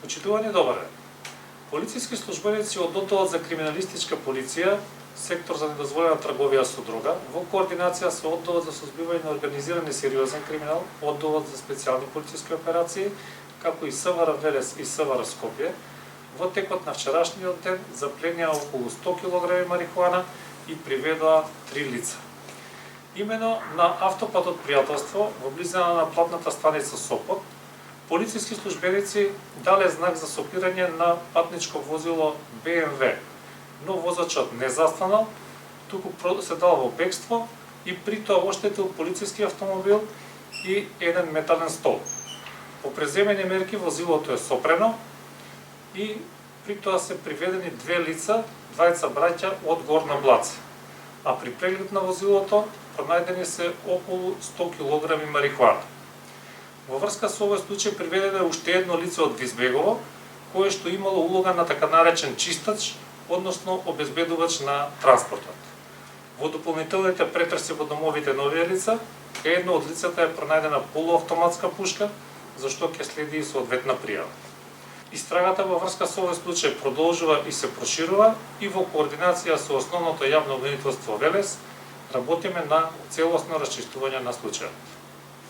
Почитувани добар ден. Полициски службеници од Одделот за криминалистичка полиција, сектор за недозволена трговија со дрога, во координација со Одделот за сузбивање на организиран и сериозен криминал, Одделот за специјални полициски операции, како и СВР Велес и СВР Скопје, во текот на вчерашниот ден запленија околу 100 кг марихуана и приведоа 3 лица. Имено на автопатот Пријателство, во близина на платната станица Сопот, полициски службеници дале знак за стопирање на патничко возило БМВ, но возачот не застанал, туку се дал во бегство и при тоа оштетил полициски автомобил и еден метален стол. По преземени мерки возилото е сопрено и при тоа се приведени две лица, двајца браќа од Горна Блаца. А при преглед на возилото пронајдени се околу 100 кг марихуана. Во врска со овој случај приведено е уште едно лице од Визбегово, кое што имало улога на така наречен чистач, односно обезбедувач на транспортот. Во дополнителните претреси во домовите на овие лица, едно од лицата е пронајдена полуавтоматска пушка, за што ќе следи и соодветна пријава. Истрагата во врска со овој случај продолжува и се проширува и во координација со Основното јавно обвинителство Велес работиме на целосно расчистување на случајот.